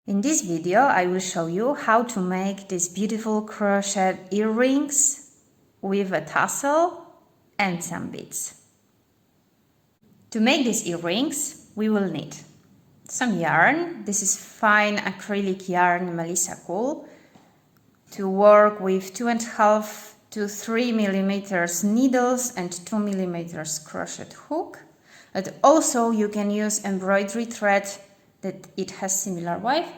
In this video, I will show you how to make these beautiful crochet earrings with a tassel and some beads. To make these earrings, we will need some yarn. This is fine acrylic yarn Melissa Cool. To work with 2.5 to 3 millimeters needles and 2 millimeters crochet hook. But also you can use embroidery thread that it has similar width.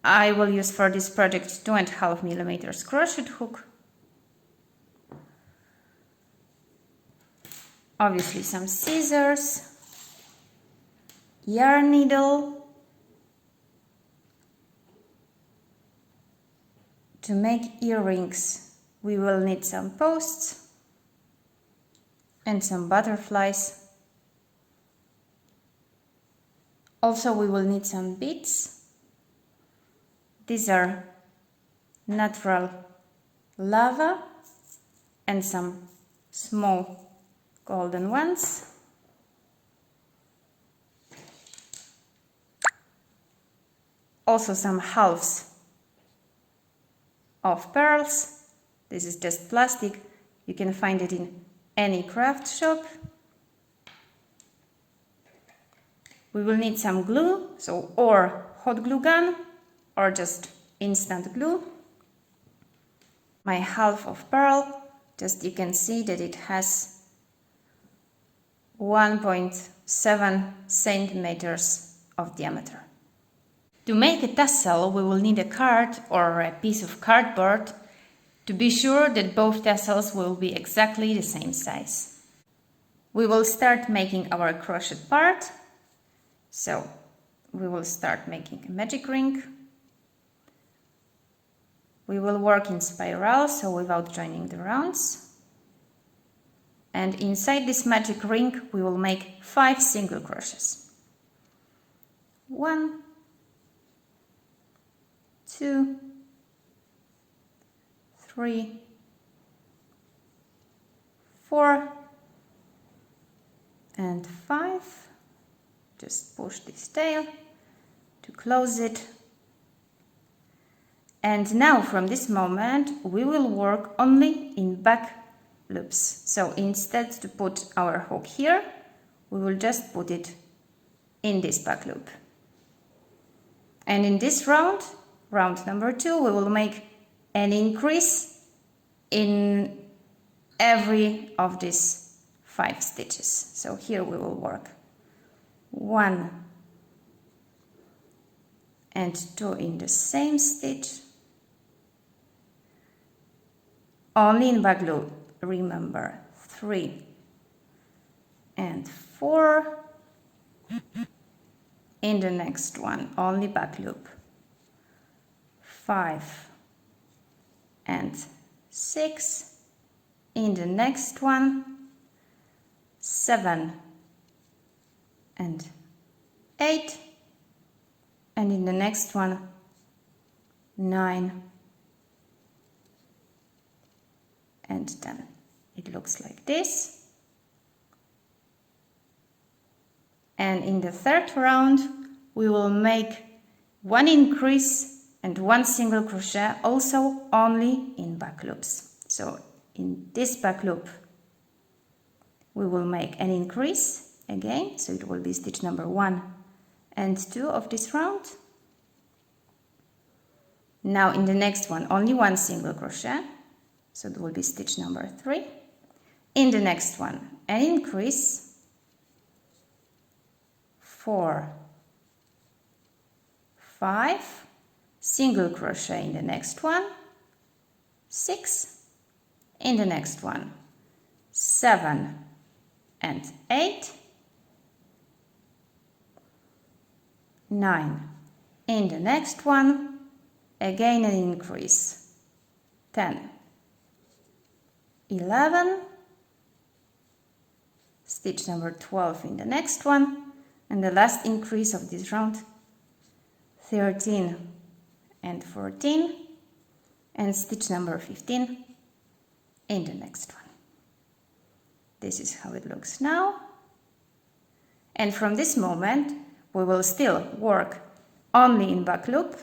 I will use for this project 2.5 millimeters crochet hook. Obviously some scissors, yarn needle. To make earrings, we will need some posts and some butterflies. Also, we will need some beads. These are natural lava and some small golden ones. Also some halves of pearls. This is just plastic. You can find it in any craft shop. We will need some glue, or hot glue gun or just instant glue. My half of pearl, just you can see that it has 1.7 centimeters of diameter. To make a tassel, we will need a card or a piece of cardboard to be sure that both tassels will be exactly the same size. We will start making our crochet part. So we will start making a magic ring. We will work in spiral, so without joining the rounds. And inside this magic ring, we will make 5 single crochets. 1, 2, 3, 4, and 5. Just push this tail to close it. And now from this moment we will work only in back loops. So instead to put our hook here, we will just put it in this back loop. And in this round number 2, we will make an increase in every of these 5 stitches. So here we will work 1 and 2 in the same stitch, only in back loop, remember, 3 and 4, in the next one only back loop, 5 and 6, in the next one 7 and 8, and in the next one 9 and 10. It looks like this. And in the third round we will make 1 increase and 1 single crochet, also only in back loops. So in this back loop we will make an increase again, so it will be stitch number 1 and 2 of this round. Now in the next one only 1 single crochet, so it will be stitch number 3. In the next one an increase, 4, 5, single crochet in the next one, 6, in the next one 7 and 8, 9, in the next one again an increase, 10, 11, stitch number 12 in the next one, and the last increase of this round, 13 and 14, and stitch number 15 in the next one. This is how it looks now. And from this moment we will still work only in back loop,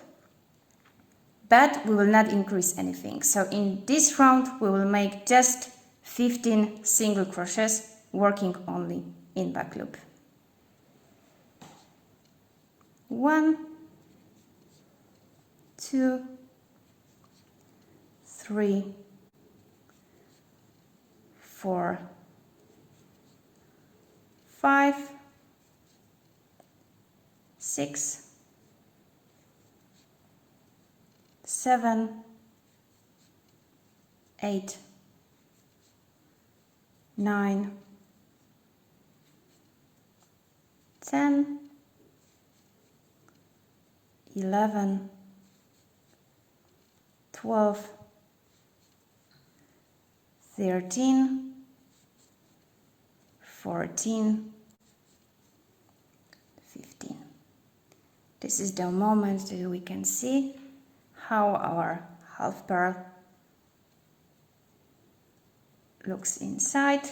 but we will not increase anything. So in this round we will make just 15 single crochets working only in back loop. 1, 2, 3, 4, 5, 6, 7, 8, 9, 10, 11, 12, 13, 14, 15. This is the moment that we can see how our half pearl looks inside.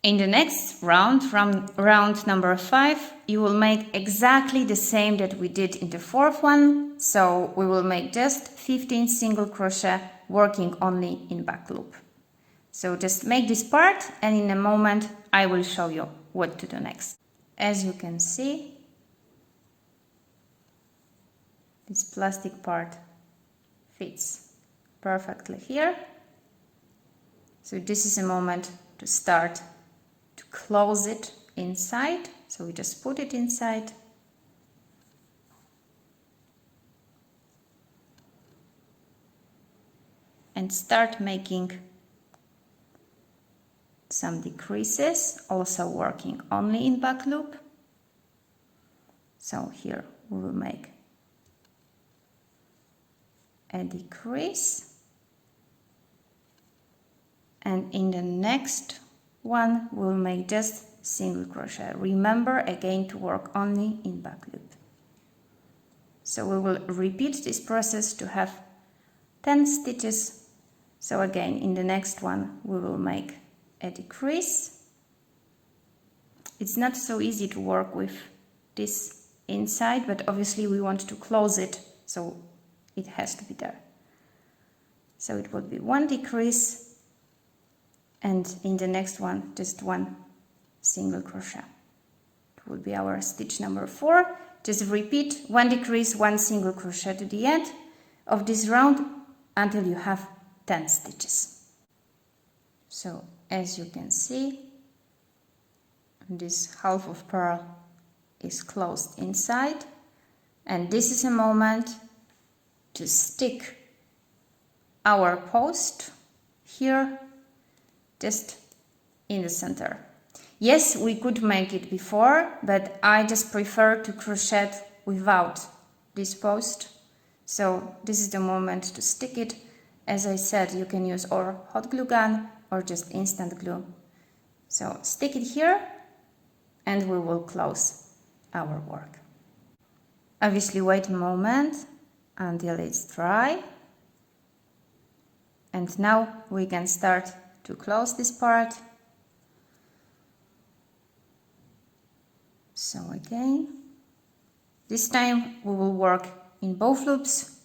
In the next round, from round number 5, you will make exactly the same that we did in the fourth one. So we will make just 15 single crochet working only in back loop. So just make this part, and in a moment I will show you what to do next. As you can see, this plastic part fits perfectly here. So this is a moment to start to close it inside. So we just put it inside. And start making some decreases, also working only in back loop. So here we will make a decrease, and in the next one we'll make just single crochet. Remember again to work only in back loop. So we will repeat this process to have 10 stitches. So again, in the next one we will make a decrease. It's not so easy to work with this inside, but obviously we want to close it, so it has to be there. So it will be one decrease, and in the next one just one single crochet. It will be our stitch number 4. Just repeat one decrease, one single crochet to the end of this round until you have 10 stitches. So as you can see, this half of pearl is closed inside, and this is a moment to stick our post here just in the center. Yes, we could make it before, but I just prefer to crochet without this post. So this is the moment to stick it. As I said, you can use or hot glue gun or just instant glue. So stick it here and we will close our work. Obviously wait a moment until it's dry. And now we can start to close this part. So again, this time we will work in both loops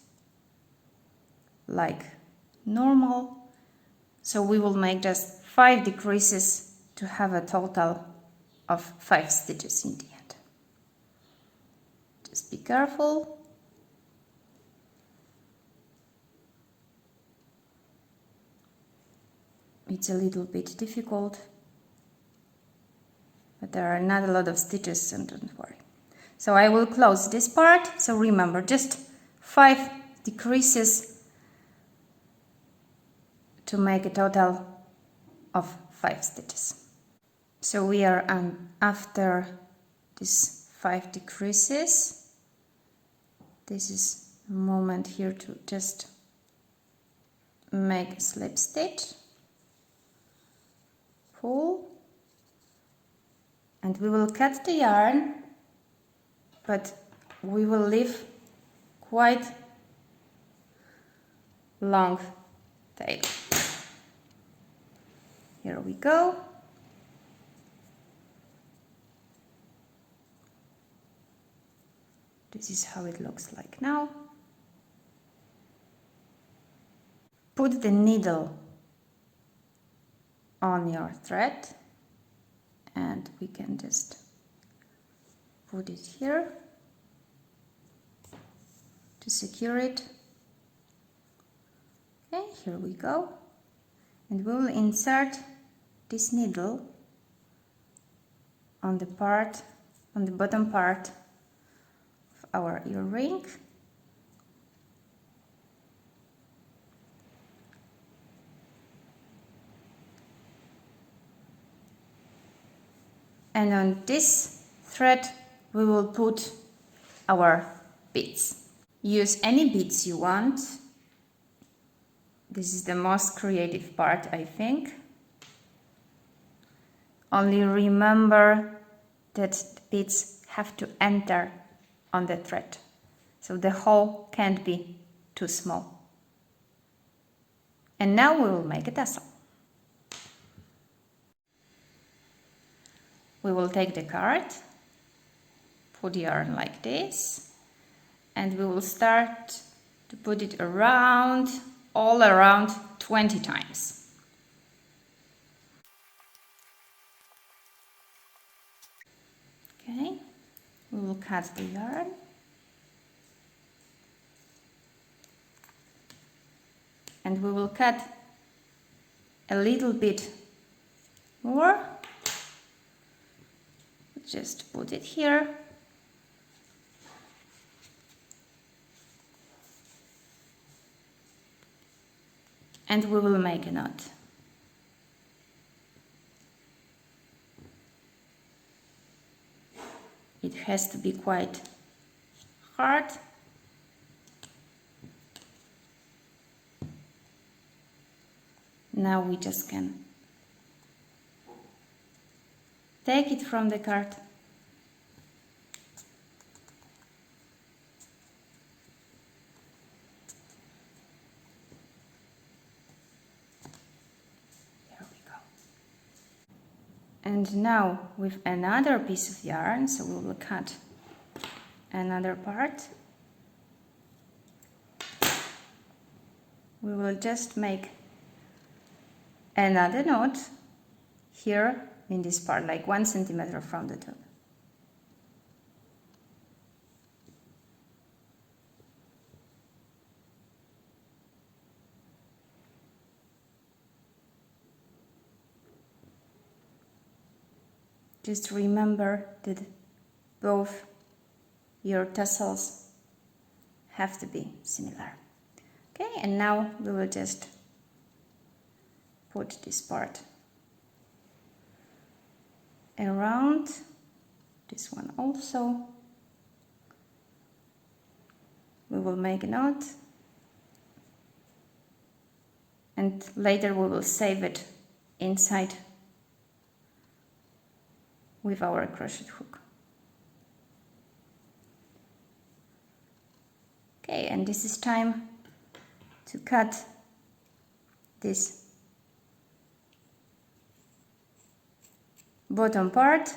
like normal. So we will make just 5 decreases to have a total of 5 stitches in the end. Just be careful. It's a little bit difficult, but there are not a lot of stitches, so don't worry. So I will close this part. So remember, just 5 decreases to make a total of 5 stitches. So we are after these 5 decreases. This is a moment here to just make a slip stitch, pull, and we will cut the yarn, but we will leave quite long tail. Here we go. This is how it looks like now. Put the needle on your thread and we can just put it here to secure it. Okay, here we go. And we will insert this needle on the bottom part of our earring. And on this thread we will put our beads. Use any beads you want. This is the most creative part, I think. Only remember that the beads have to enter on the thread, so the hole can't be too small. And now we will make a tassel. We will take the card, put the yarn like this, and we will start to put it around, all around 20 times. Okay, we will cut the yarn. And we will cut a little bit more. Just put it here. And we will make a knot. It has to be quite hard. Now we just can take it from the card. There we go. And now with another piece of yarn, so we will cut another part. We will just make another knot here in this part, like 1 centimeter from the top. Just remember that both your tassels have to be similar. Okay, and now we will just put this part around, this one also. We will make a knot and later we will save it inside with our crochet hook. Okay, and this is time to cut this bottom part.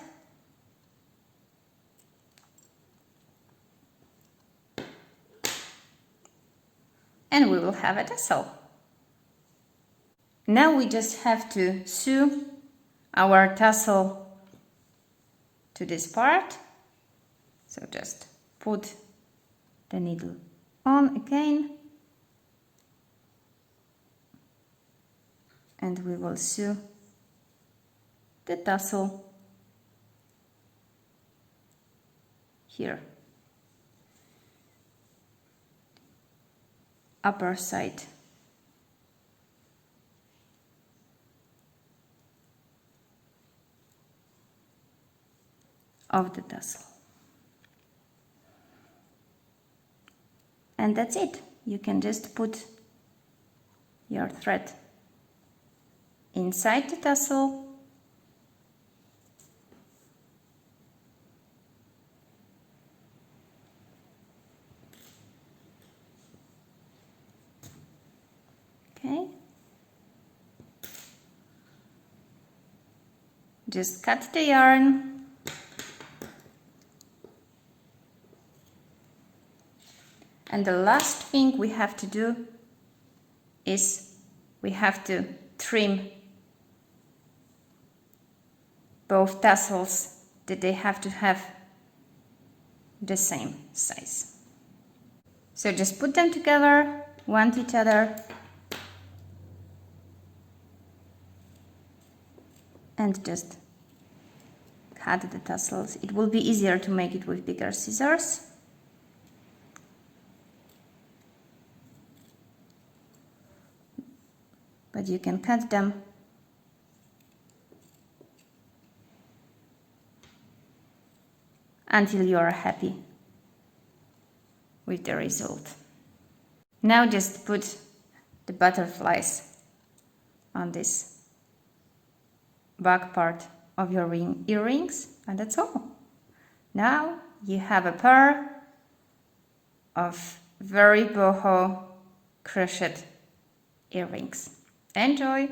And we will have a tassel. Now we just have to sew our tassel to this part. So just put the needle on again. And we will sew the tassel here, upper side of the tassel. And that's it. You can just put your thread inside the tassel. Okay. Just cut the yarn And the last thing we have to do is we have to trim both tassels, that they have to have the same size. So just put them together, one to each other, and just cut the tassels. It will be easier to make it with bigger scissors. But you can cut them until you are happy with the result. Now just put the butterflies on this back part of your earrings, and that's all. Now you have a pair of very boho crochet earrings. Enjoy!